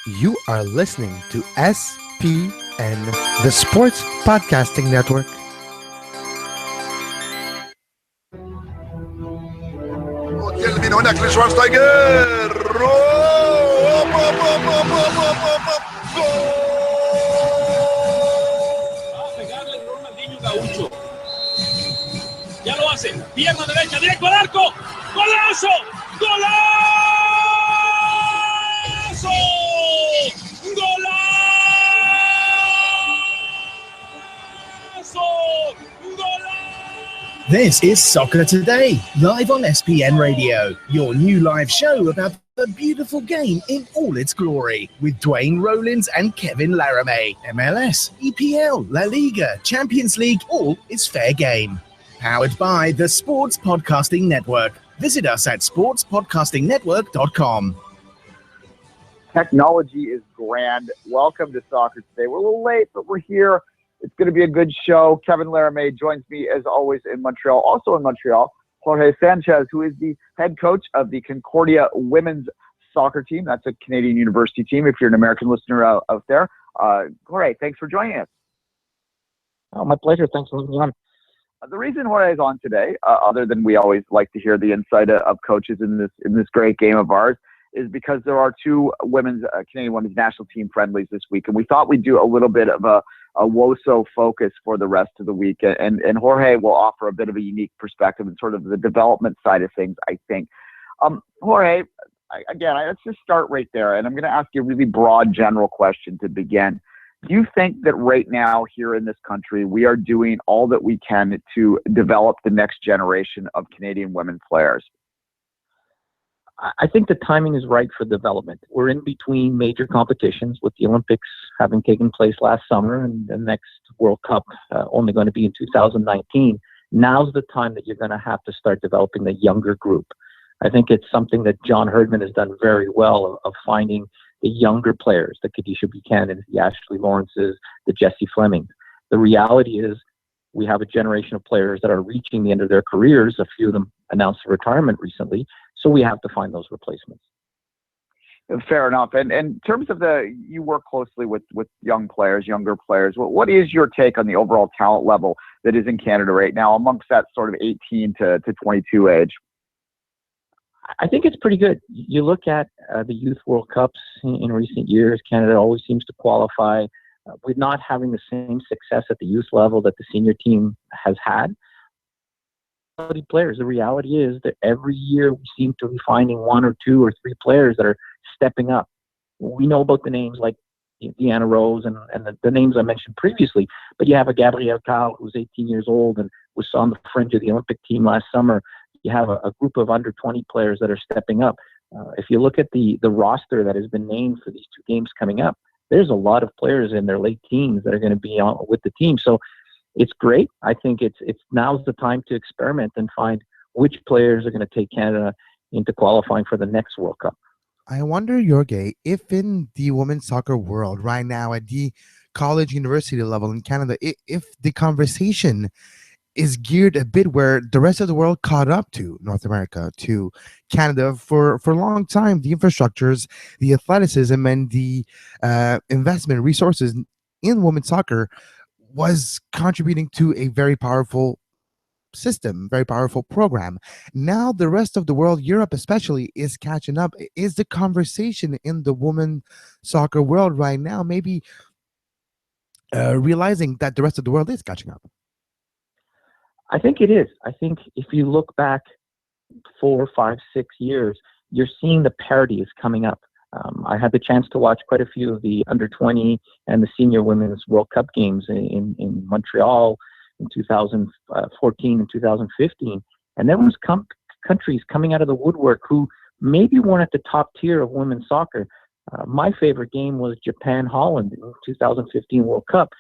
You are listening to SPN, the Sports Podcasting Network. Termina هناك لشوارزنيجر. Va a pegarle Ronaldinho Gaucho. Ya lo hace. Pierna derecha, directo al arco. ¡Golazo! ¡Golazo! This is Soccer Today, live on SPN Radio, your new live show about the beautiful game in all its glory, with Duane, Rollins and Kevin Laramee. MLS, EPL, La Liga, Champions League, all is fair game. Powered by the Sports Podcasting Network. Visit us at sportspodcastingnetwork.com. Technology is grand. Welcome to Soccer Today. We're a little late, but we're here. It's going to be a good show. Kevin Laramee joins me, as always, in Montreal. Also in Montreal, Jorge Sanchez, who is the head coach of the Concordia women's soccer team. That's a Canadian university team, if you're an American listener out there. Jorge, thanks for joining us. Oh, my pleasure. Thanks for having me on. The reason Jorge is on today, other than we always like to hear the insight of coaches in this great game of ours, is because there are two Canadian women's national team friendlies this week, and we thought we'd do a little bit of a WOSO focus for the rest of the week, and Jorge will offer a bit of a unique perspective and sort of the development side of things, I think. Jorge, let's just start right there, and I'm going to ask you a really broad, general question to begin. Do you think that right now here in this country, we are doing all that we can to develop the next generation of Canadian women players? I think the timing is right for development. We're in between major competitions, with the Olympics having taken place last summer and the next World Cup only going to be in 2019. Now's the time that you're going to have to start developing the younger group. I think it's something that John Herdman has done very well of finding the younger players, the Kadisha Buchanans, the Ashley Lawrences, the Jessie Fleming. The reality is we have a generation of players that are reaching the end of their careers. A few of them announced retirement recently. So we have to find those replacements. Fair enough. And in terms of you work closely with young players, younger players. What is your take on the overall talent level that is in Canada right now amongst that sort of 18 to 22 age? I think it's pretty good. You look at the Youth World Cups in recent years, Canada always seems to qualify. We're not having the same success at the youth level that the senior team has had. Players. The reality is that every year we seem to be finding one or two or three players that are stepping up. We know about the names like Deanna Rose and the names I mentioned previously, but you have a Gabrielle Carl who's 18 years old and was on the fringe of the Olympic team last summer. You have a group of under 20 players that are stepping up. If you look at the roster that has been named for these two games coming up, there's a lot of players in their late teens that are going to be on with the team. So it's great. I think it's now's the time to experiment and find which players are going to take Canada into qualifying for the next World Cup. I wonder, Jorge, if in the women's soccer world right now at the college university level in Canada, if the conversation is geared a bit where the rest of the world caught up to North America, to Canada for a long time, the infrastructures, the athleticism, and the investment resources in women's soccer was contributing to a very powerful system, very powerful program. Now the rest of the world, Europe especially, is catching up. Is the conversation in the women soccer world right now maybe realizing that the rest of the world is catching up? I think it is. I think if you look back 4, 5, 6 years, you're seeing the parity is coming up. I had the chance to watch quite a few of the under 20 and the senior women's World Cup games in Montreal in 2014 and 2015. And there was countries coming out of the woodwork who maybe weren't at the top tier of women's soccer. My favorite game was Japan-Holland in 2015 World Cup.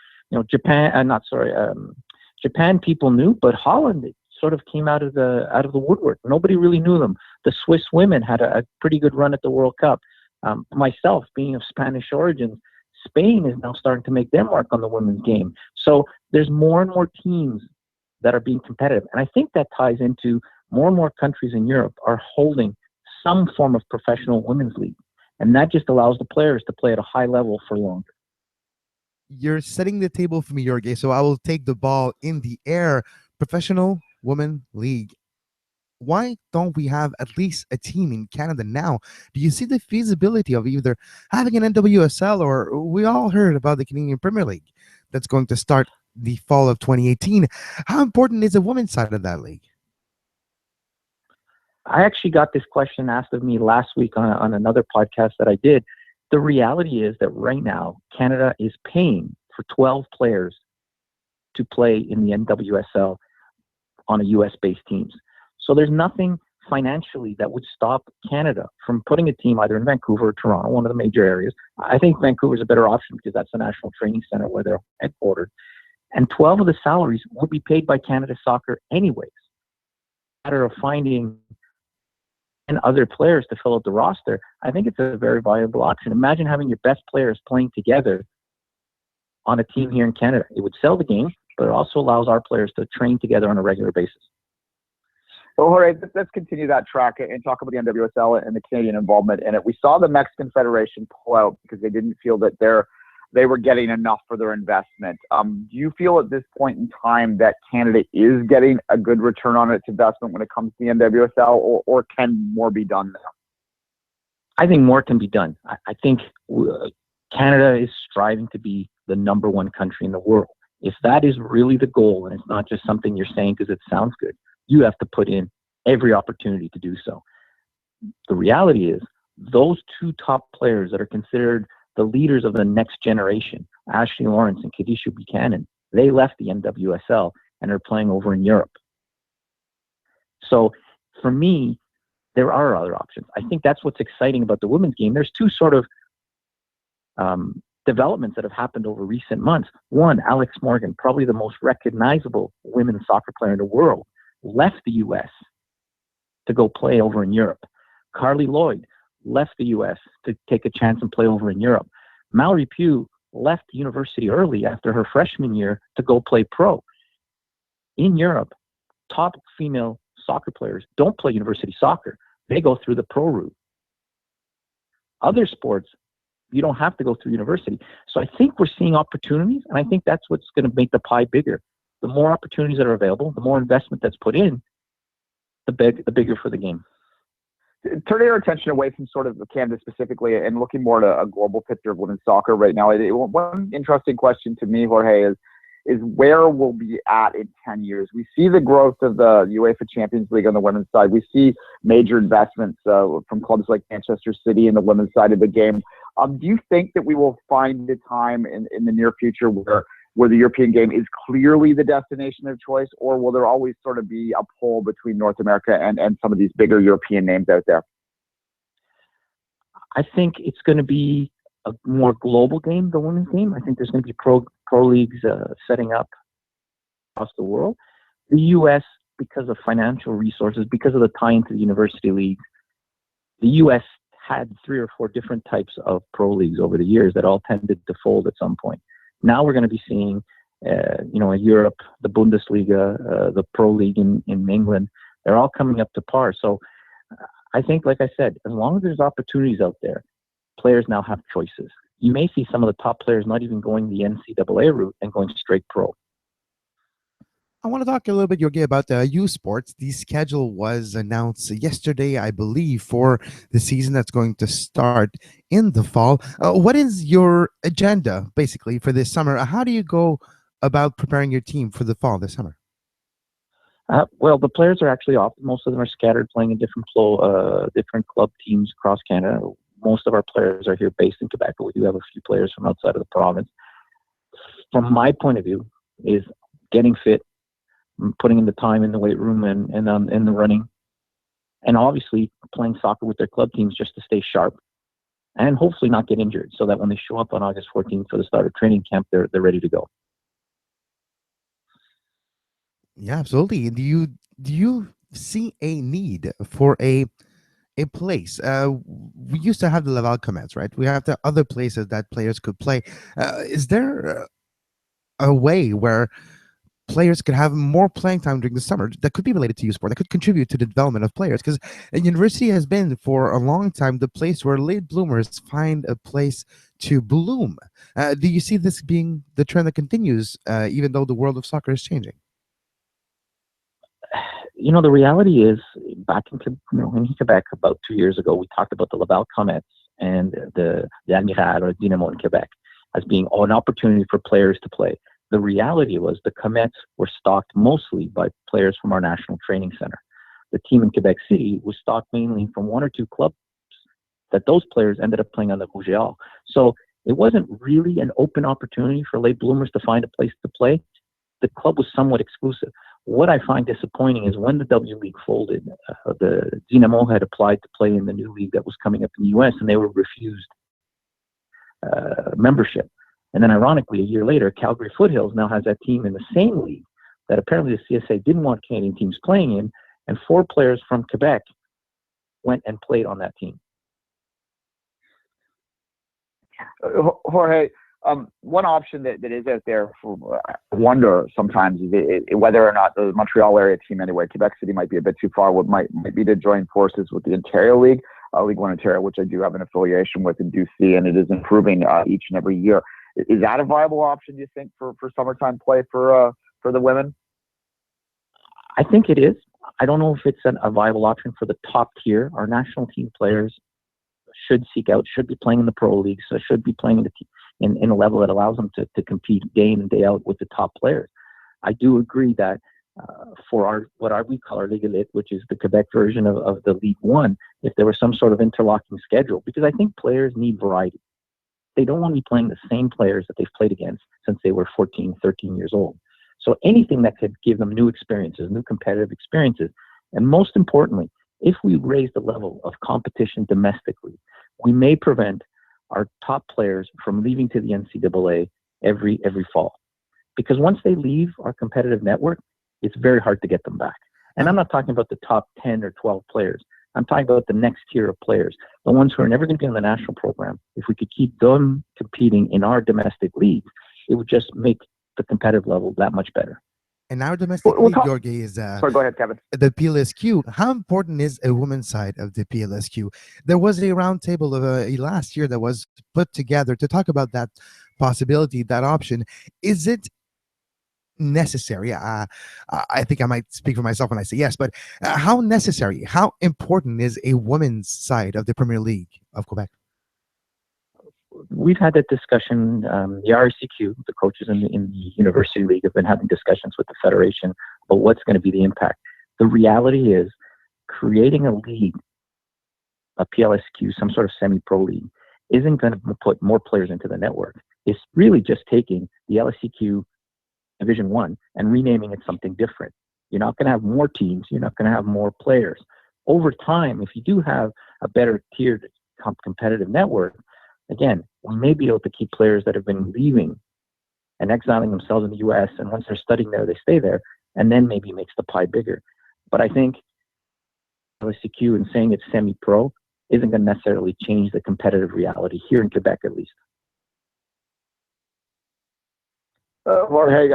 Japan people knew, but Holland sort of came out of the woodwork. Nobody really knew them. The Swiss women had a pretty good run at the World Cup. Myself, being of Spanish origin, Spain is now starting to make their mark on the women's game. So there's more and more teams that are being competitive. And I think that ties into more and more countries in Europe are holding some form of professional women's league. And that just allows the players to play at a high level for longer. You're setting the table for me, Jorge, so I will take the ball in the air. Professional Women League. Why don't we have at least a team in Canada now? Do you see the feasibility of either having an NWSL, or we all heard about the Canadian Premier League that's going to start the fall of 2018? How important is the women's side of that league? I actually got this question asked of me last week on another podcast that I did. The reality is that right now, Canada is paying for 12 players to play in the NWSL on a US-based teams. So there's nothing financially that would stop Canada from putting a team either in Vancouver or Toronto, one of the major areas. I think Vancouver is a better option because that's the national training center where they're headquartered. And 12 of the salaries would be paid by Canada Soccer anyways. A matter of finding and other players to fill out the roster, I think it's a very viable option. Imagine having your best players playing together on a team here in Canada. It would sell the game, but it also allows our players to train together on a regular basis. Well, Jorge, let's continue that track and talk about the NWSL and the Canadian involvement in it. We saw the Mexican Federation pull out because they didn't feel that they were getting enough for their investment. Do you feel at this point in time that Canada is getting a good return on its investment when it comes to the NWSL, or can more be done now? I think more can be done. I think Canada is striving to be the number one country in the world. If that is really the goal, and it's not just something you're saying because it sounds good, you have to put in every opportunity to do so. The reality is those two top players that are considered the leaders of the next generation, Ashley Lawrence and Kadisha Buchanan, they left the NWSL and are playing over in Europe. So for me, there are other options. I think that's what's exciting about the women's game. There's two sort of developments that have happened over recent months. One, Alex Morgan, probably the most recognizable women's soccer player in the world, left the U.S. to go play over in Europe. Carly Lloyd left the U.S. to take a chance and play over in Europe. Mallory Pugh left university early after her freshman year to go play pro. In Europe, top female soccer players don't play university soccer. They go through the pro route. Other sports, you don't have to go through university. So I think we're seeing opportunities, and I think that's what's going to make the pie bigger. The more opportunities that are available, the more investment that's put in, the bigger for the game. Turning our attention away from sort of Canada specifically and looking more at a global picture of women's soccer right now, one interesting question to me, Jorge, is where we'll be at in 10 years. We see the growth of the UEFA Champions League on the women's side. We see major investments from clubs like Manchester City in the women's side of the game. Do you think that we will find a time in the near future where the European game is clearly the destination of choice, or will there always sort of be a pull between North America and some of these bigger European names out there? I think it's going to be a more global game, the women's game. I think there's going to be pro leagues setting up across the world. The U.S., because of financial resources, because of the tie into the university leagues, the U.S. had 3 or 4 different types of pro leagues over the years that all tended to fold at some point. Now we're going to be seeing, in Europe, the Bundesliga, the Pro League in England, they're all coming up to par. So I think, like I said, as long as there's opportunities out there, players now have choices. You may see some of the top players not even going the NCAA route and going straight pro. I want to talk a little bit, Jorge, about youth sports. The schedule was announced yesterday, I believe, for the season that's going to start in the fall. What is your agenda, basically, for this summer? How do you go about preparing your team for the fall this summer? Well, the players are actually off. Most of them are scattered, playing in different club teams across Canada. Most of our players are here based in Quebec, but we do have a few players from outside of the province. From my point of view, is getting fit, putting in the time in the weight room and in the running, and obviously playing soccer with their club teams just to stay sharp and hopefully not get injured, so that when they show up on August 14th for the start of training camp, they're ready to go. Yeah, absolutely. Do you see a need for a place? We used to have the Laval Comets, right? We have the other places that players could play. Is there a way where players could have more playing time during the summer that could be related to youth sport, that could contribute to the development of players. Because a university has been for a long time the place where late bloomers find a place to bloom. Do you see this being the trend that continues, even though the world of soccer is changing? The reality is, back in Quebec about 2 years ago, we talked about the Laval Comets and the Admiral or Dynamo in Quebec as being an opportunity for players to play. The reality was the Comets were stocked mostly by players from our national training center. The team in Quebec City was stocked mainly from one or two clubs that those players ended up playing on the Rouge et Or. So it wasn't really an open opportunity for late bloomers to find a place to play. The club was somewhat exclusive. What I find disappointing is when the W League folded, the Dynamo had applied to play in the new league that was coming up in the U.S., and they were refused membership. And then ironically, a year later, Calgary Foothills now has that team in the same league that apparently the CSA didn't want Canadian teams playing in, and 4 players from Quebec went and played on that team. Jorge, one option that is out there for I wonder sometimes is whether or not the Montreal area team anyway, Quebec City might be a bit too far, might be to join forces with the Ontario League, League One Ontario, which I do have an affiliation with and do see, and it is improving each and every year. Is that a viable option, do you think, for summertime play for the women? I think it is. I don't know if it's a viable option for the top tier. Our national team players should be playing in the pro league, so should be playing in a level that allows them to compete day in and day out with the top players. I do agree that for we call our Ligue Elite, which is the Quebec version of the League One, if there was some sort of interlocking schedule, because I think players need variety. They don't want to be playing the same players that they've played against since they were 14, 13 years old. So anything that could give them new experiences, new competitive experiences, and most importantly, if we raise the level of competition domestically, we may prevent our top players from leaving to the NCAA every fall. Because once they leave our competitive network, it's very hard to get them back. And I'm not talking about the top 10 or 12 players. I'm talking about the next tier of players, the ones who are never going to be on the national program. If we could keep them competing in our domestic leagues, it would just make the competitive level that much better. And our domestic league, Jorge, is sorry, go ahead, Kevin. The PLSQ. How important is a women's side of the PLSQ? There was a roundtable of last year that was put together to talk about that possibility, that option. Is it necessary? I think I might speak for myself when I say yes, but how necessary, how important is a women's side of the Premier League of Quebec? We've had that discussion. The RCQ, the coaches in the University League, have been having discussions with the Federation about what's going to be the impact. The reality is creating a league, a PLSQ, some sort of semi-pro league, isn't going to put more players into the network. It's really just taking the LSCQ Division 1 and renaming it something different. You're not going to have more teams. You're not going to have more players. Over time, if you do have a better tiered competitive network, again, we may be able to keep players that have been leaving and exiling themselves in the U.S., and once they're studying there, they stay there, and then maybe makes the pie bigger. But I think LSCQ and saying it's semi-pro isn't going to necessarily change the competitive reality here in Quebec, at least. Jorge,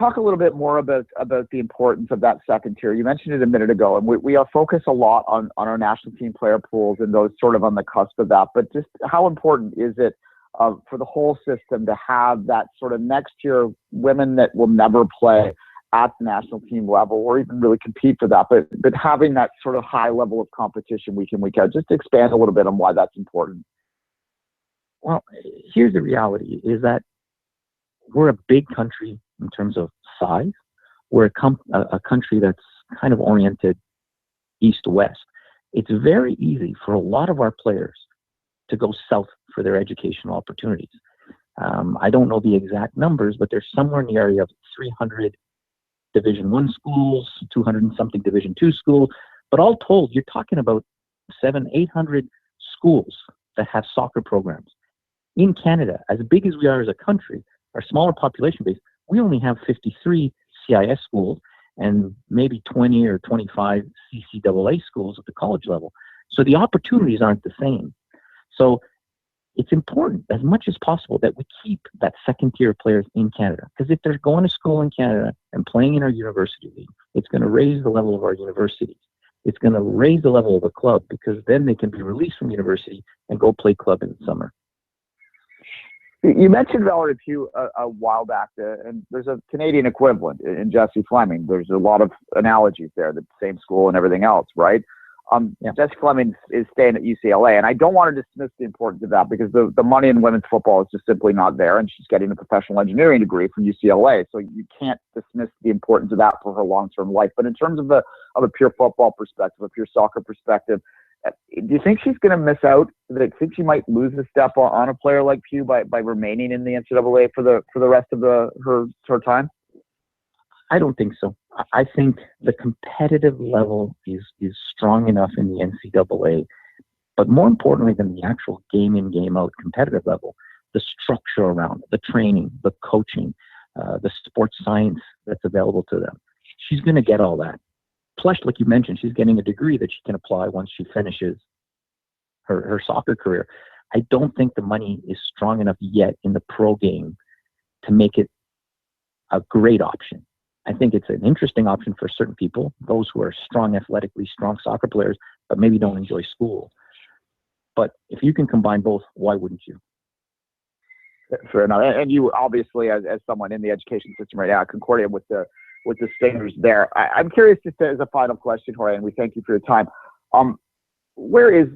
talk a little bit more about the importance of that second tier. You mentioned it a minute ago, and we focus a lot on our national team player pools and those sort of on the cusp of that. But just how important is it for the whole system to have that sort of next tier of women that will never play at the national team level or even really compete for that, but having that sort of high level of competition week in, week out? Just expand a little bit on why that's important. Well, here's the reality, is that we're a big country in terms of size. We're a country that's kind of oriented east-west. It's very easy for a lot of our players to go south for their educational opportunities. I don't know the exact numbers, but there's somewhere in the area of 300 Division 1 schools, 200 and something Division 2 schools. But all told, you're talking about 700-800 schools that have soccer programs. In Canada, as big as we are as a country, our smaller population base, we only have 53 CIS schools and maybe 20 or 25 CCAA schools at the college level. So the opportunities aren't the same. So it's important as much as possible that we keep that second tier of players in Canada. Because if they're going to school in Canada and playing in our university league, it's going to raise the level of our universities. It's going to raise the level of the club, because then they can be released from university and go play club in the summer. You mentioned Valerie Pugh a while back, and there's a Canadian equivalent in Jesse Fleming. There's a lot of analogies there, the same school and everything else, right? Jesse Fleming is staying at UCLA, and I don't want to dismiss the importance of that, because the money in women's football is just simply not there, and she's getting a professional engineering degree from UCLA, so you can't dismiss the importance of that for her long-term life. But in terms of a pure football perspective, a pure soccer perspective, do you think she's going to miss out? Do you think she might lose a step on a player like Pugh by remaining in the NCAA for the rest of her time? I don't think so. I think the competitive level is strong enough in the NCAA, but more importantly than the actual game in, game out competitive level, the structure around it, the training, the coaching, the sports science that's available to them. She's going to get all that. Plus, like you mentioned, she's getting a degree that she can apply once she finishes her soccer career. I don't think the money is strong enough yet in the pro game to make it a great option. I think it's an interesting option for certain people, those who are strong athletically, strong soccer players, but maybe don't enjoy school. But if you can combine both, why wouldn't you? Fair enough. And you obviously, as someone in the education system right now, Concordia with the Stingers there. I'm curious, just as a final question, Jorge, and we thank you for your time. Where is,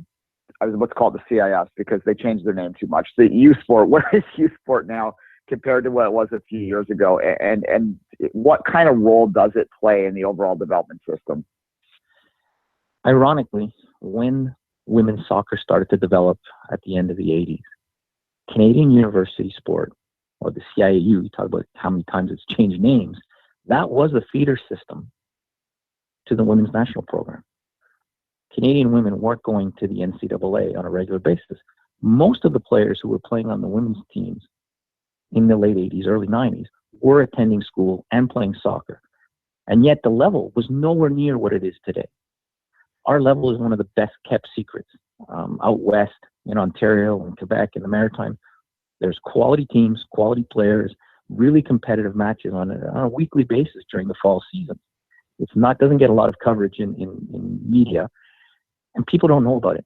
I was about to call it the CIS because they changed their name too much, the youth sport, where is youth sport now compared to what it was a few years ago? And what kind of role does it play in the overall development system? Ironically, when women's soccer started to develop at the end of the 80s, Canadian University Sport, or the CIAU, you talk about how many times it's changed names, that was a feeder system to the women's national program. Canadian women weren't going to the NCAA on a regular basis. Most of the players who were playing on the women's teams in the late 80s, early 90s, were attending school and playing soccer. And yet the level was nowhere near what it is today. Our level is one of the best kept secrets. Out west, in Ontario and Quebec and the Maritime, there's quality teams, quality players, really competitive matches on a weekly basis during the fall season. Doesn't get a lot of coverage in media, and people don't know about it.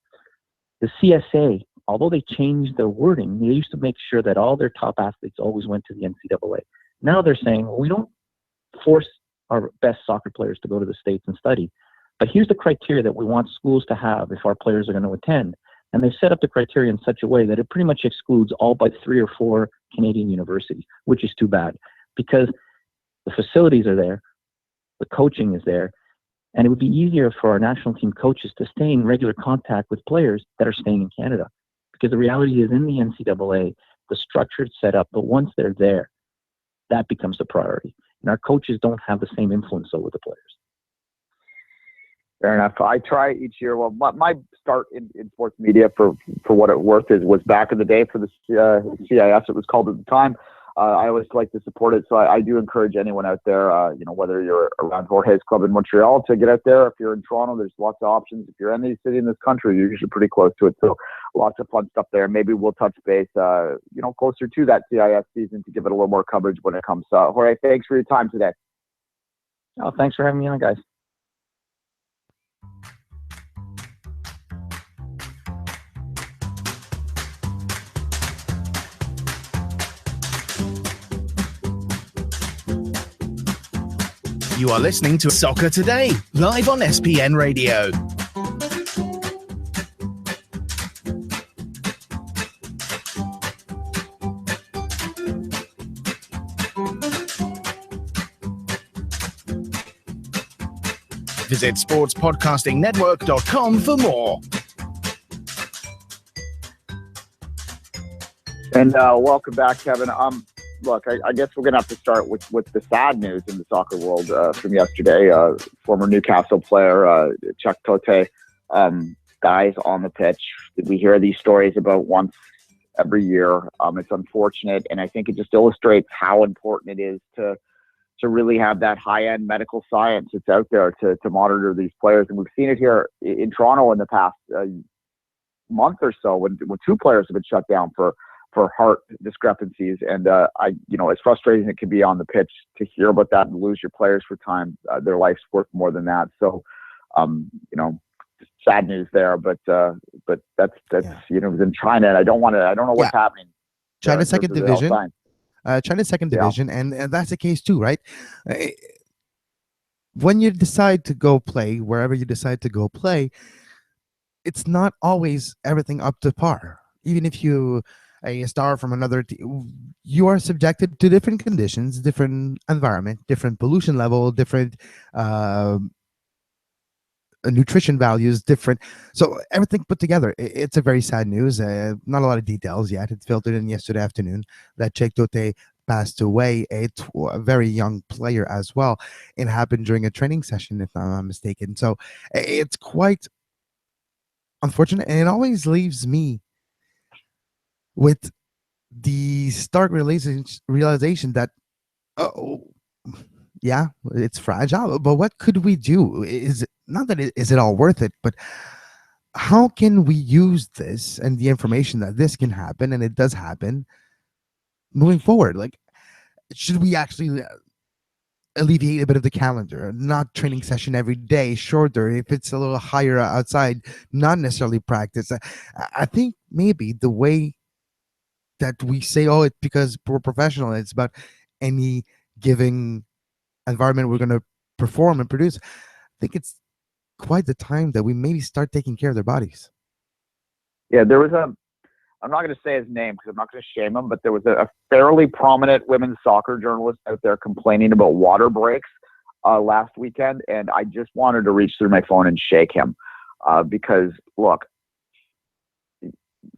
The CSA, although they changed their wording, they used to make sure that all their top athletes always went to the NCAA. Now they're saying, well, we don't force our best soccer players to go to the States and study, but here's the criteria that we want schools to have if our players are going to attend. And they've set up the criteria in such a way that it pretty much excludes all but 3 or 4 Canadian universities, which is too bad, because the facilities are there, the coaching is there, and it would be easier for our national team coaches to stay in regular contact with players that are staying in Canada. Because the reality is, in the NCAA, the structure is set up, but once they're there, that becomes the priority. And our coaches don't have the same influence over the players. Fair enough. I try each year. Well, my start in sports media, for what it worth, was back in the day for the CIS. It was called at the time. I always like to support it, so I do encourage anyone out there, whether you're around Jorge's club in Montreal, to get out there. If you're in Toronto, there's lots of options. If you're in any city in this country, you're usually pretty close to it. So lots of fun stuff there. Maybe we'll touch base, closer to that CIS season to give it a little more coverage when it comes. Jorge, thanks for your time today. Oh, thanks for having me on, guys. You are listening to Soccer Today, live on SPN Radio. Visit sportspodcastingnetwork.com for more. And welcome back, Kevin. Look, I guess we're going to have to start with the sad news in the soccer world from yesterday. Former Newcastle player Chuck Tote dies on the pitch. We hear these stories about once every year. It's unfortunate, and I think it just illustrates how important it is to really have that high-end medical science that's out there to monitor these players. And we've seen it here in Toronto in the past month or so when two players have been shut down for heart discrepancies. And as frustrating as it can be on the pitch to hear about that and lose your players for time, their life's worth more than that. So, sad news there, but that's in China, and I don't know what's happening. China's second division. China's second division, and that's the case too, right? When you decide to go play, wherever you decide to go play, it's not always everything up to par. Even if you a star from another team, you are subjected to different conditions, different environment, different pollution level, different nutrition values, different. So everything put together, it's a very sad news. Not a lot of details yet. It filtered in yesterday afternoon that Cheikh Tote passed away, a very young player as well. It happened during a training session, if I'm not mistaken. So it's quite unfortunate, and it always leaves me with the stark realization that, yeah, it's fragile, but what could we do? Is it not that is it all worth it, but how can we use this and the information that this can happen, and it does happen, moving forward? Like, should we actually alleviate a bit of the calendar, not training session every day, shorter, if it's a little higher outside, not necessarily practice? I think maybe the way that we say, oh, it's because we're professional, it's about any giving environment we're going to perform and produce. I think it's quite the time that we maybe start taking care of their bodies. Yeah, there was I'm not going to say his name because I'm not going to shame him, but there was a fairly prominent women's soccer journalist out there complaining about water breaks last weekend, and I just wanted to reach through my phone and shake him because, look.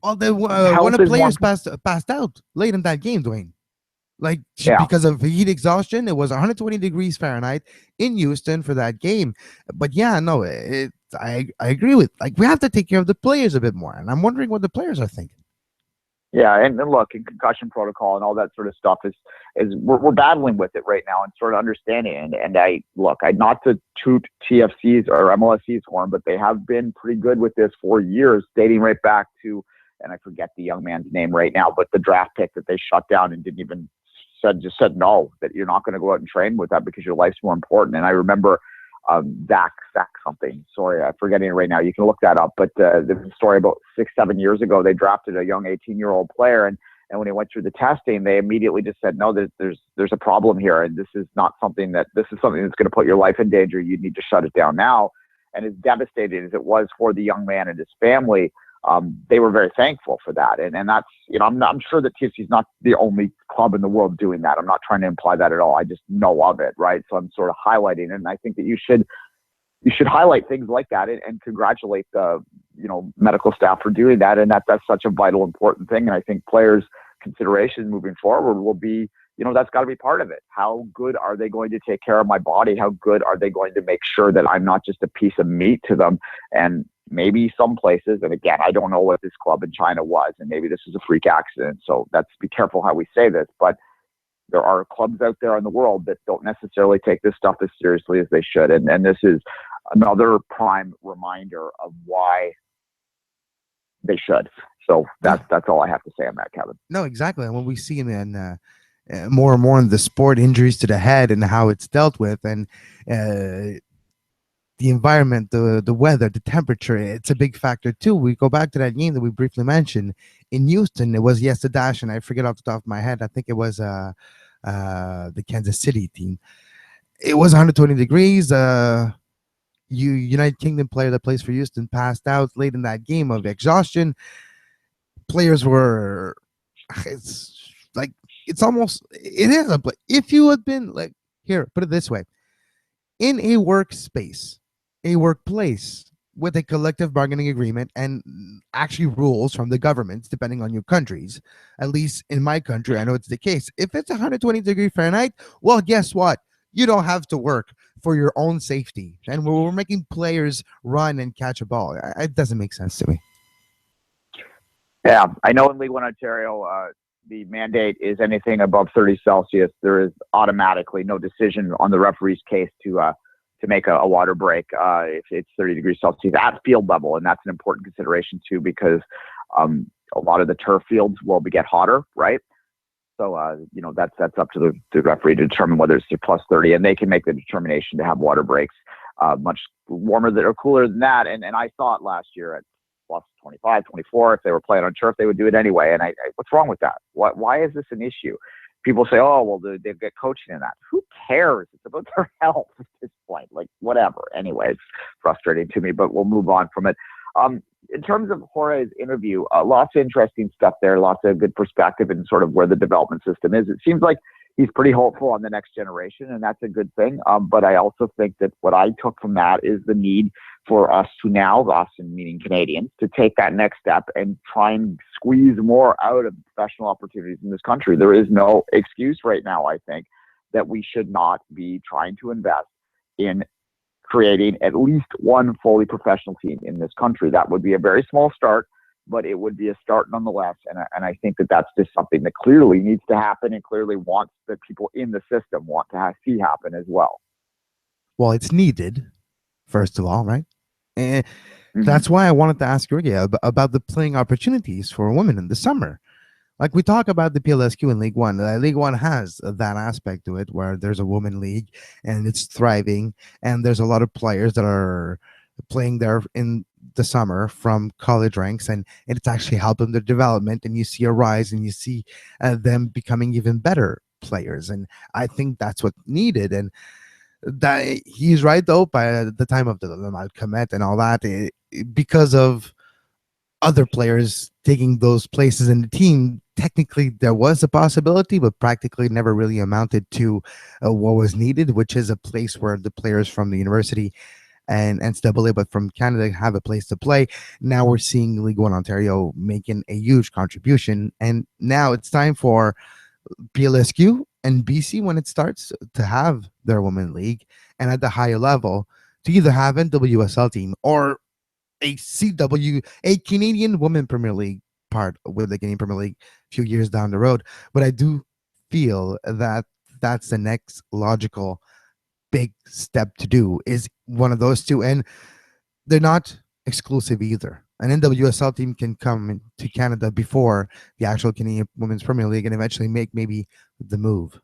Well, one of the players passed out late in that game, Duane. Like, because of heat exhaustion. It was 120 degrees Fahrenheit in Houston for that game. But yeah, no, I agree with, like, we have to take care of the players a bit more. And I'm wondering what the players are thinking. Yeah, and look, in concussion protocol and all that sort of stuff is we're battling with it right now and sort of understanding it. And I not to toot TFC's or MLSC's horn, but they have been pretty good with this for years, dating right back to, and I forget the young man's name right now, but the draft pick that they shut down and didn't even said no, that you're not going to go out and train with that because your life's more important. And I remember Zach something. Sorry, I'm forgetting it right now. You can look that up. But there was a story about 6-7 years ago. They drafted a young 18-year-old player, and when he went through the testing, they immediately just said, no, there's a problem here, and this is something that's going to put your life in danger. You need to shut it down now. And as devastating as it was for the young man and his family, they were very thankful for that. And that's, I'm sure that TFC is not the only club in the world doing that. I'm not trying to imply that at all. I just know of it, right? So I'm sort of highlighting it. And I think that you should highlight things like that and congratulate the, medical staff for doing that. And that's such a vital, important thing. And I think players' consideration moving forward will be, that's got to be part of it. How good are they going to take care of my body? How good are they going to make sure that I'm not just a piece of meat to them? And maybe some places, and again, I don't know what this club in China was, and maybe this is a freak accident, so let's be careful how we say this, but there are clubs out there in the world that don't necessarily take this stuff as seriously as they should, and this is another prime reminder of why they should. So that's all I have to say on that, Kevin. No, exactly. And when we see in more and more in the sport, injuries to the head and how it's dealt with, and the environment, the weather, the temperature, it's a big factor too. We go back to that game that we briefly mentioned in Houston. It was the Dash, and I forget off the top of my head. I think it was the Kansas City team. It was 120 degrees. United Kingdom player that plays for Houston passed out late in that game of exhaustion. Players were, it is. But if you had been like, here, put it this way, in a workspace, a workplace with a collective bargaining agreement and actually rules from the governments, depending on your countries, at least in my country, I know it's the case. If it's 120 degrees Fahrenheit, well, guess what? You don't have to work for your own safety. And we're making players run and catch a ball. It doesn't make sense to me. Yeah, I know in League One Ontario, the mandate is anything above 30 Celsius. There is automatically no decision on the referee's case to to make a water break if it's 30 degrees Celsius at field level. And that's an important consideration too, because a lot of the turf fields will get hotter, right? So, that's up to the referee to determine whether it's plus 30, and they can make the determination to have water breaks much warmer or cooler than that. And I saw it last year at plus 25, 24. If they were playing on turf, they would do it anyway. And what's wrong with that? Why is this an issue? People say, oh, well, they get coaching in that. Who cares? It's about their health at this point. Like, whatever. Anyway, it's frustrating to me, but we'll move on from it. In terms of Jorge's interview, lots of interesting stuff there, lots of good perspective and sort of where the development system is. It seems like he's pretty hopeful on the next generation, and that's a good thing. But I also think that what I took from that is the need for us to now, us meaning Canadians, to take that next step and try and squeeze more out of professional opportunities in this country. There is no excuse right now, I think, that we should not be trying to invest in creating at least one fully professional team in this country. That would be a very small start, but it would be a start nonetheless. And I think that that's just something that clearly needs to happen and clearly wants the people in the system want to see happen as well. Well, it's needed, first of all, right? And that's why I wanted to ask Jorge about the playing opportunities for women in the summer. Like we talk about the PLSQ in League One. League One has that aspect to it where there's a women league and it's thriving, and there's a lot of players that are playing there in the summer from college ranks, and it's actually helping their development, and you see a rise and you see them becoming even better players. And I think that's what's needed. And that he's right though, by the time of the Malcolmet and all that, because of other players taking those places in the team, technically there was a possibility, but practically never really amounted to what was needed, which is a place where the players from the university and NCAA, but from Canada, have a place to play. Now we're seeing League One Ontario making a huge contribution, and now it's time for PLSQ and BC, when it starts, to have their women league, and at the higher level to either have a WSL team or a CW, a Canadian Women Premier League part with the Canadian Premier League a few years down the road. But I do feel that that's the next logical big step to do, is one of those two, and they're not exclusive either. An NWSL team can come to Canada before the actual Canadian Women's Premier League and eventually make maybe the move.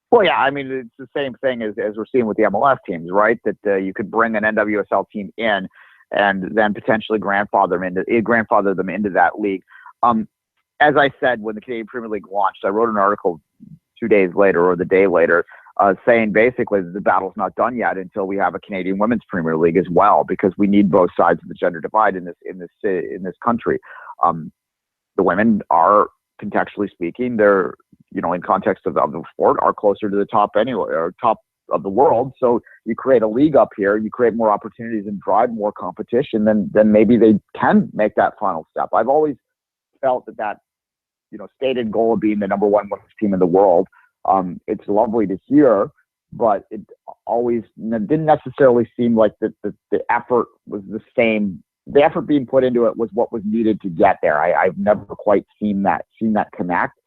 Well, yeah, I mean, it's the same thing as we're seeing with the MLS teams, right? That you could bring an NWSL team in and then potentially grandfather them into that league. As I said, when the Canadian Premier League launched, I wrote an article 2 days later or the day later saying basically that the battle's not done yet until we have a Canadian Women's Premier League as well, because we need both sides of the gender divide in this country. The women are, contextually speaking, they're, in context of the sport, are closer to the top anyway, or top of the world. So you create a league up here, you create more opportunities and drive more competition, then maybe they can make that final step. I've always felt that stated goal of being the number one women's team in the world. It's lovely to hear, but it always didn't necessarily seem like the effort was the same. The effort being put into it was what was needed to get there. I've never quite seen that connect.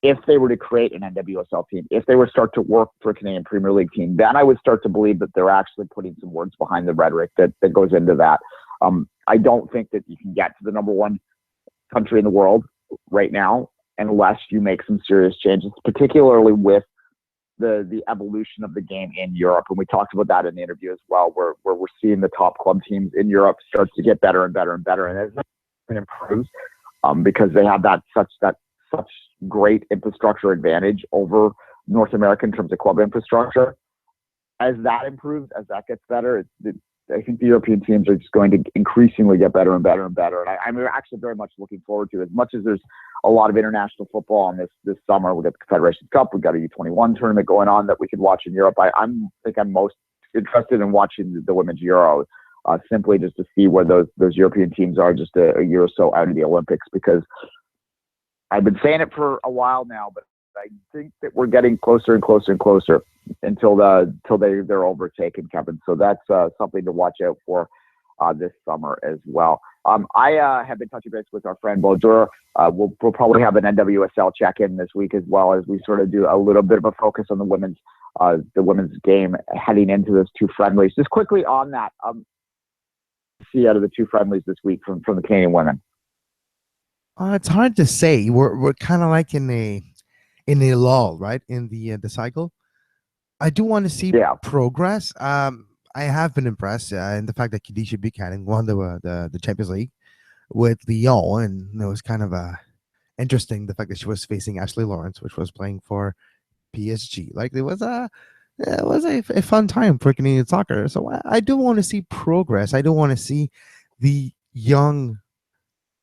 If they were to create an NWSL team, if they were to start to work for a Canadian Premier League team, then I would start to believe that they're actually putting some words behind the rhetoric that goes into that. I don't think that you can get to the number one country in the world right now unless you make some serious changes, particularly with the evolution of the game in Europe. And we talked about that in the interview as well, where we're seeing the top club teams in Europe start to get better and better and better. And as it improves, because they have such great infrastructure advantage over North America in terms of club infrastructure. As that improves, as that gets better, I think the European teams are just going to increasingly get better and better and better. And I'm actually very much looking forward to it. As much as there's a lot of international football on this summer, we've got the Confederations Cup, we've got a U21 tournament going on that we could watch in Europe. I think I'm most interested in watching the Women's Euro, simply just to see where those European teams are just a year or so out of the Olympics, because I've been saying it for a while now, but I think that we're getting closer and closer and closer until they're overtaken, Kevin. So that's something to watch out for this summer as well. I have been touching base with our friend Baudure. We'll probably have an NWSL check-in this week as well, as we sort of do a little bit of a focus on the women's the women's game heading into those two friendlies. Just quickly on that, see out of the two friendlies this week from the Canadian women. It's hard to say. We're kind of like in a lull, right, in the cycle. I do want to see progress. I have been impressed in the fact that Khadijah Buchanan won the Champions League with Lyon, and it was kind of interesting the fact that she was facing Ashley Lawrence, which was playing for PSG. Like it was a fun time for Canadian soccer. So I do want to see progress. I do want to see the young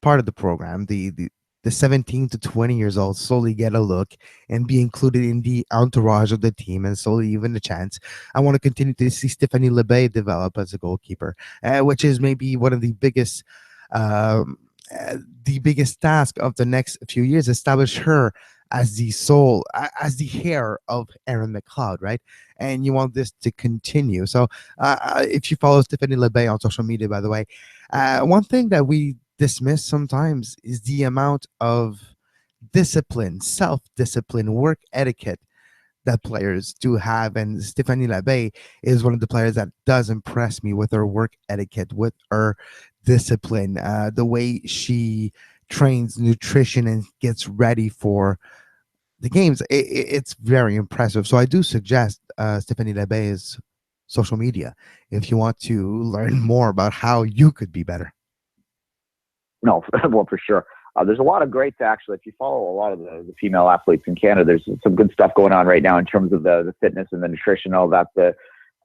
part of the program, the 17 to 20 years old, slowly get a look and be included in the entourage of the team and slowly even a chance. I want to continue to see Stephanie Lebay develop as a goalkeeper, which is maybe one of um, the biggest task of the next few years. Establish her as the soul, as the hair of Aaron McLeod, right? And you want this to continue. So if you follow Stephanie Lebay on social media, by the way, one thing that we dismiss sometimes is the amount of discipline, self-discipline, work etiquette that players do have. And Stephanie Labey is one of the players that does impress me with her work etiquette, with her discipline, the way she trains nutrition and gets ready for the games. It's very impressive. So I do suggest Stephanie Labey's social media if you want to learn more about how you could be better. No, well, for sure. There's a lot of greats, actually. If you follow a lot of the female athletes in Canada, there's some good stuff going on right now in terms of the fitness and the nutrition, all that.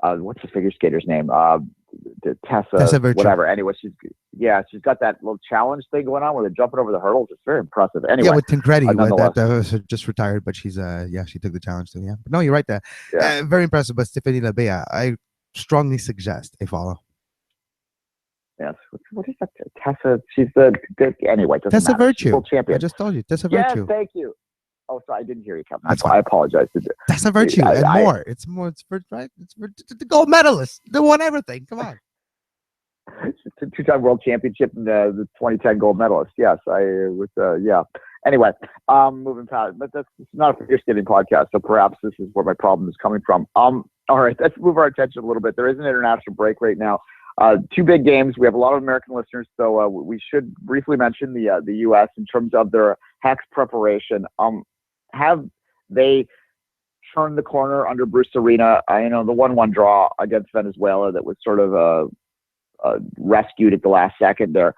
What's the figure skater's name? Tessa Virtue. Whatever. Anyway, she's got that little challenge thing going on where they're jumping over the hurdles. It's very impressive. Anyway, yeah, with Tancredi, that was just retired, but she's she took the challenge too. Yeah, but no, you're right there. Yeah. Very impressive. But Stephanie Labey, I strongly suggest a follow. Yes. What is that? Tessa. She's anyway. Tessa Virtue. World champion. I just told you. Tessa Virtue. Yes, thank you. Oh, sorry, I didn't hear you, Kevin. I apologize. Tessa Virtue and more. It's for right. It's for the gold medalist. They won everything. Come on. Two-time world championship and the 2010 gold medalist. Yes, yeah. Anyway, moving past, but that's not a figure skating podcast, so perhaps this is where my problem is coming from. All right, let's move our attention a little bit. There is an international break right now. Two big games. We have a lot of American listeners, so we should briefly mention the U.S. in terms of their Hex preparation. Have they turned the corner under Bruce Arena? The 1-1 draw against Venezuela that was sort of rescued at the last second there.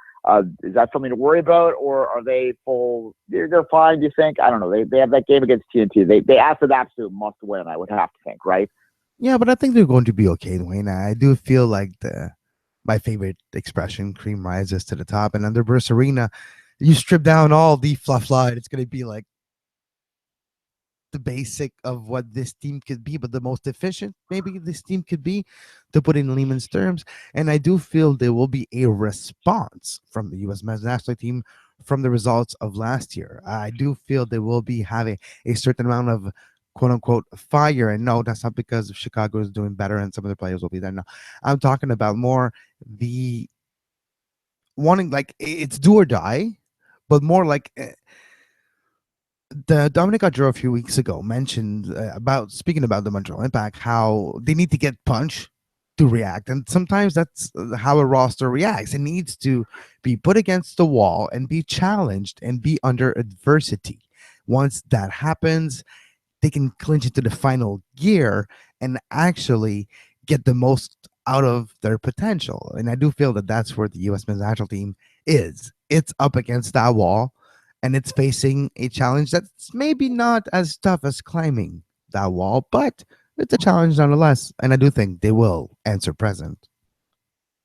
Is that something to worry about, or are they full? They're fine, do you think? I don't know. They have that game against TNT. They asked an absolute must win, I would have to think, right? Yeah, but I think they're going to be okay, Duane. I do feel like my favorite expression, cream rises to the top. And under Bruce Arena, you strip down all the fluff line. It's going to be like the basic of what this team could be, but the most efficient maybe this team could be, to put in layman's terms. And I do feel there will be a response from the U.S. men's national team from the results of last year. I do feel they will be having a certain amount of quote unquote fire. And no, that's not because Chicago is doing better and some of the players will be there. No, I'm talking about more the wanting, like, it's do or die, but more like the Dominic Adjero a few weeks ago mentioned speaking about the Montreal Impact, how they need to get punched to react. And sometimes that's how a roster reacts. It needs to be put against the wall and be challenged and be under adversity. Once that happens, they can clinch into the final gear and actually get the most out of their potential. And I do feel that that's where the U.S. men's national team is. It's up against that wall, and it's facing a challenge that's maybe not as tough as climbing that wall, but it's a challenge nonetheless. And I do think they will answer present.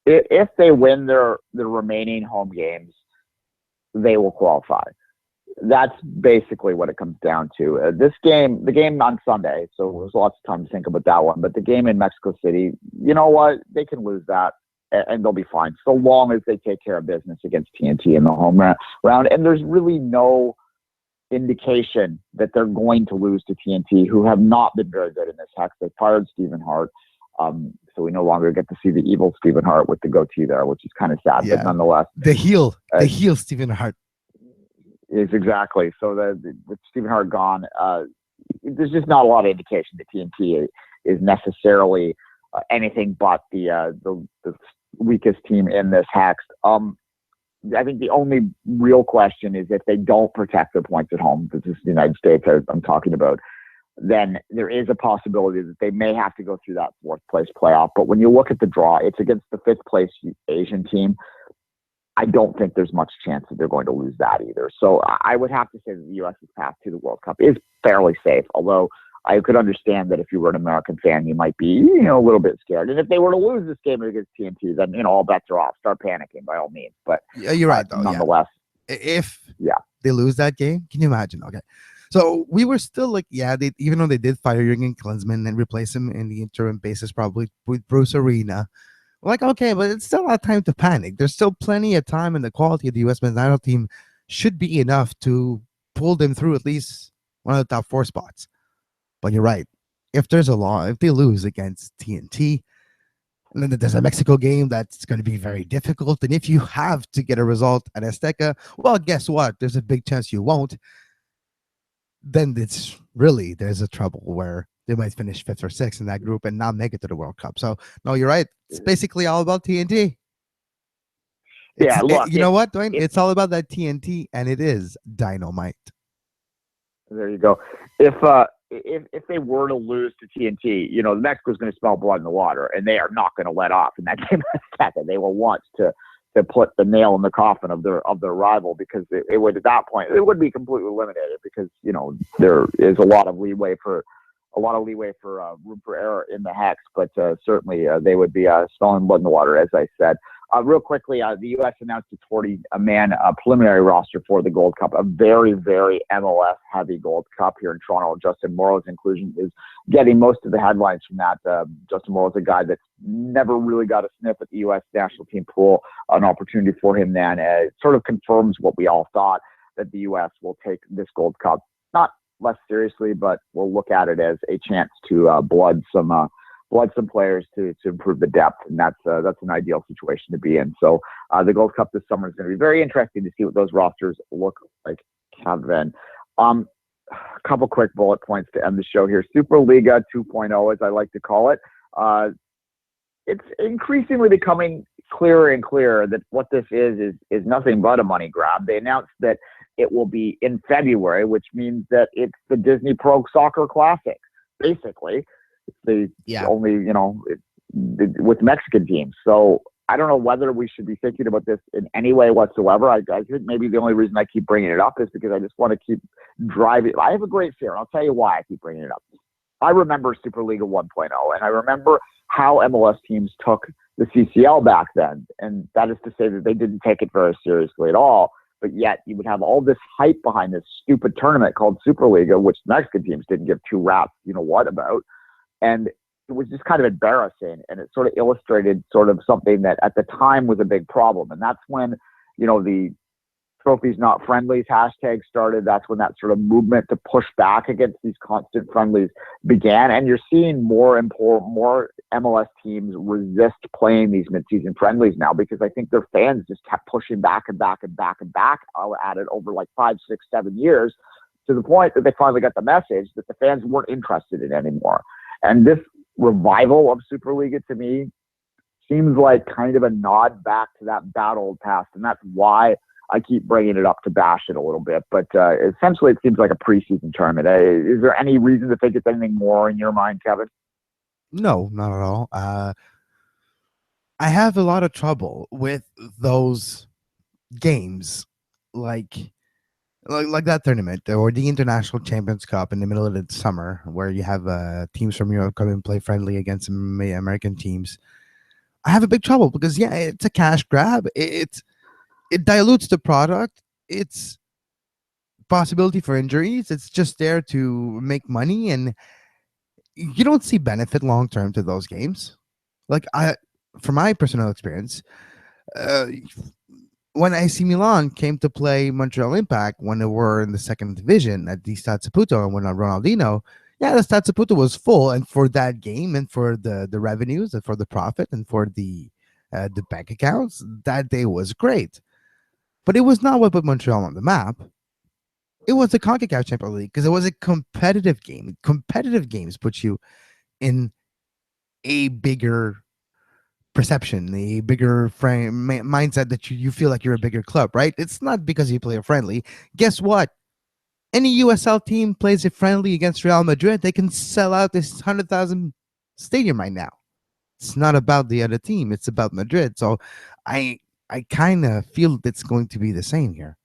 If they win their remaining home games, they will qualify. That's basically what it comes down to. The game on Sunday, so there's lots of time to think about that one, but the game in Mexico City, you know what? They can lose that and they'll be fine, so long as they take care of business against TNT in the home round. And there's really no indication that they're going to lose to TNT, who have not been very good in this hex. They fired Stephen Hart, so we no longer get to see the evil Stephen Hart with the goatee there, which is kind of sad, but nonetheless. The heel Stephen Hart. Is exactly. So with Stephen Hart gone, there's just not a lot of indication that TNT is necessarily anything but the weakest team in this hex. I think the only real question is if they don't protect their points at home, this is the United States I'm talking about, then there is a possibility that they may have to go through that fourth place playoff. But when you look at the draw, it's against the fifth place Asian team. I don't think there's much chance that they're going to lose that either. So I would have to say that the U.S.'s path to the World Cup is fairly safe, although I could understand that if you were an American fan, you might be, a little bit scared. And if they were to lose this game against TNT, then, all bets are off. Start panicking by all means. But yeah, you're right, though. Nonetheless. If they lose that game, can you imagine? Okay. So we were still like, even though they did fire Jurgen Klinsmann and replace him in the interim basis, probably with Bruce Arena, we're like, okay, but it's still not time to panic. There's still plenty of time, and the quality of the U.S. men's national team should be enough to pull them through at least one of the top 4 spots. But you're right. If they lose against TNT, and then there's a Mexico game that's going to be very difficult. And if you have to get a result at Azteca, well, guess what? There's a big chance you won't. Then there's a trouble where they might finish 5th or 6th in that group and not make it to the World Cup. So, no, you're right. It's basically all about TNT. You know what, Duane? It's all about that TNT, and it is dynamite. There you go. If they were to lose to TNT, Mexico's going to smell blood in the water, and they are not going to let off in that game. They will want to put the nail in the coffin of their rival, because it would, at that point, it would be completely eliminated, because there is a lot of leeway for room for error in the hex, but certainly they would be smelling blood in the water, as I said. Real quickly, the U.S. announced its 40-man preliminary roster for the Gold Cup, a very, very MLS-heavy Gold Cup here in Toronto. Justin Morrow's inclusion is getting most of the headlines from that. Justin Morrow's a guy that's never really got a sniff at the U.S. national team pool. An opportunity for him then. It sort of confirms what we all thought, that the U.S. will take this Gold Cup not less seriously, but we'll look at it as a chance to blood some players to improve the depth, and that's an ideal situation to be in. So the Gold Cup this summer is going to be very interesting to see what those rosters look like. Kevin, a couple quick bullet points to end the show here. Superliga 2.0, as I like to call it. It's increasingly becoming clearer and clearer that what this is nothing but a money grab. They announced that it will be in February, which means that it's the Disney Pro Soccer Classic, basically. It's the only, with Mexican teams. So I don't know whether we should be thinking about this in any way whatsoever. I think maybe the only reason I keep bringing it up is because I just want to keep driving. I have a great fear, and I'll tell you why I keep bringing it up. I remember Superliga 1.0, and I remember how MLS teams took the CCL back then. And that is to say that they didn't take it very seriously at all. But yet you would have all this hype behind this stupid tournament called Superliga, which Mexican teams didn't give two raps, what about. And it was just kind of embarrassing, and it sort of illustrated sort of something that at the time was a big problem. And that's when, the trophies not friendlies hashtag started. That's when that sort of movement to push back against these constant friendlies began. And you're seeing more MLS teams resist playing these midseason friendlies now, because I think their fans just kept pushing back and back and back and back at it over like 5, 6, 7 years, to the point that they finally got the message that the fans weren't interested in anymore. And this revival of Superliga, to me, seems like kind of a nod back to that bad old past. And that's why I keep bringing it up to bash it a little bit. But essentially, it seems like a preseason tournament. Is there any reason to think it's anything more in your mind, Kevin? No, not at all. I have a lot of trouble with those games like that tournament or the International Champions Cup in the middle of the summer, where you have teams from Europe come and play friendly against American teams. I have a big trouble because it's a cash grab. It dilutes the product. It's possibility for injuries. It's just there to make money, and you don't see benefit long term to those games. From my personal experience, when AC Milan came to play Montreal Impact when they were in the second division at the Stade Saputo and when Ronaldinho, the Stade Saputo was full, and for that game and for the revenues and for the profit and for the bank accounts, that day was great. But it was not what put Montreal on the map. it was the CONCACAF Champions League because it was a competitive game. Competitive games put you in a bigger perception, a bigger mindset that you feel like you're a bigger club, right? It's not because you play a friendly. Guess what? Any USL team plays a friendly against Real Madrid, they can sell out this 100,000 stadium right now. It's not about the other team, it's about Madrid. So I kind of feel it's going to be the same here.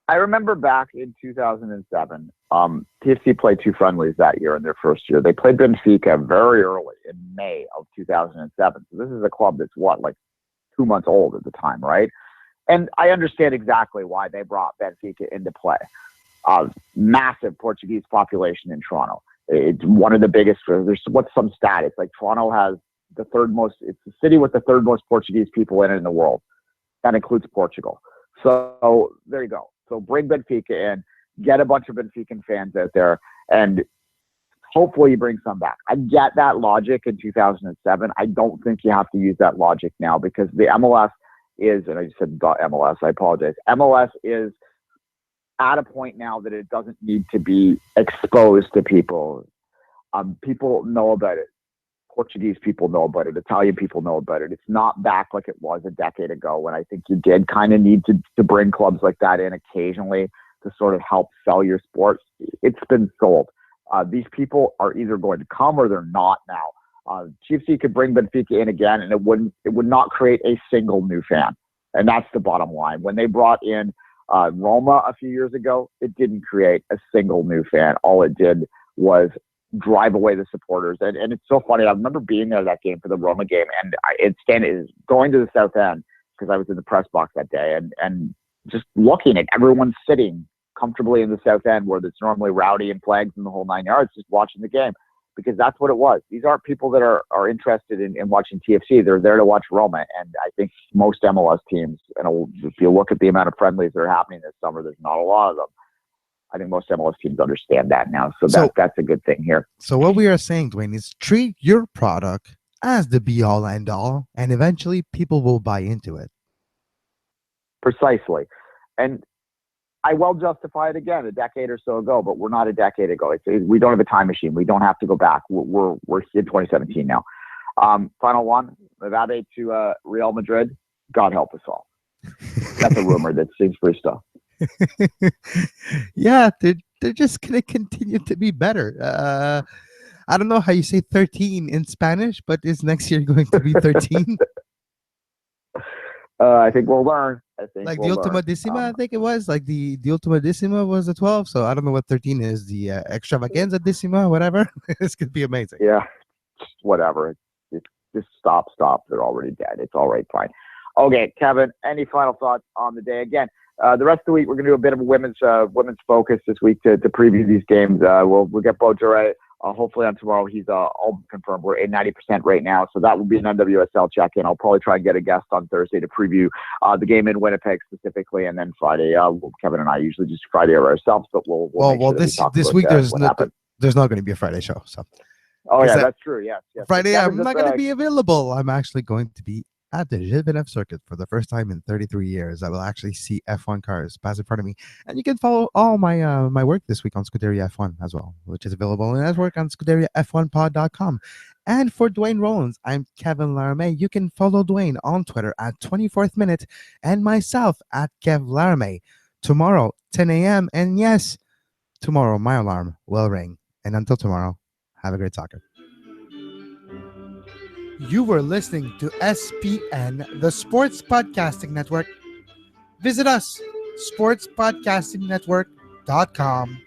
I remember back in 2007, TFC played 2 friendlies that year in their first year. They played Benfica very early in May of 2007. So this is a club that's like 2 months old at the time, right? And I understand exactly why they brought Benfica into play. Massive Portuguese population in Toronto. It's one of the biggest. There's what's some stat? It's like Toronto has the third most. It's the city with the third most Portuguese people in it in the world. That includes Portugal. So there you go. So bring Benfica in, get a bunch of Benfican fans out there, and hopefully you bring some back. I get that logic in 2007. I don't think you have to use that logic now because the MLS is, and I just said MLS, I apologize. MLS is at a point now that it doesn't need to be exposed to people. People know about it. Portuguese people know about it. Italian people know about it. It's not back like it was a decade ago when I think you did kind of need to bring clubs like that in occasionally to sort of help sell your sport. It's been sold. These people are either going to come or they're not now. TFC could bring Benfica in again, and it would not create a single new fan. And that's the bottom line. When they brought in Roma a few years ago, it didn't create a single new fan. All it did was drive away the supporters. And it's so funny. I remember being there that game for the Roma game, and it's going to the South End because I was in the press box that day, and just looking at everyone sitting comfortably in the South End where it's normally rowdy and flags in the whole 9 yards, just watching the game, because that's what it was. These aren't people that are interested in watching TFC. They're there to watch Roma. And I think most MLS teams, and if you look at the amount of friendlies that are happening this summer, there's not a lot of them. I think most MLS teams understand that now. So that's a good thing here. So what we are saying, Duane, is treat your product as the be-all, end-all, and eventually people will buy into it. Precisely. And I will justify it again a decade or so ago, but we're not a decade ago. We don't have a time machine. We don't have to go back. We're in 2017 now. Final one, Mbappe to Real Madrid. God help us all. That's a rumor that seems free stuff. Yeah, they're just gonna continue to be better. I don't know how you say 13 in Spanish, but is next year going to be 13? I think we'll learn. Like the Ultima Decima, I think it was. Like the Ultima Decima was the 12, so I don't know what 13 is. The Extravaganza Decima, whatever. This could be amazing. Yeah, whatever. Just stop. They're already dead. It's all right, fine. Okay, Kevin, any final thoughts on the day? Again, the rest of the week, we're going to do a bit of a women's focus this week to preview these games. We'll get Bo Jorge hopefully on tomorrow. He's all confirmed. We're at 90% right now, so that will be an NWSL check-in. I'll probably try and get a guest on Thursday to preview the game in Winnipeg specifically, and then Friday, Kevin and I usually just Friday ourselves, but we'll this week there's not going to be a Friday show. So. Oh yeah, that's true. Yes. Friday, I'm not going to be available. I'm actually going to be at the Gilles Villeneuve circuit for the first time in 33 years. I will actually see F1 cars pass in front of me. And you can follow all my my work this week on Scuderia F1 as well, which is available in work on ScuderiaF1pod.com. And for Duane Rollins, I'm Kevin Laramee. You can follow Duane on Twitter at 24th Minute and myself at Kev Laramee. Tomorrow, 10 a.m. And yes, tomorrow my alarm will ring. And until tomorrow, have a great soccer. You were listening to SPN, the Sports Podcasting Network. Visit us, sportspodcastingnetwork.com.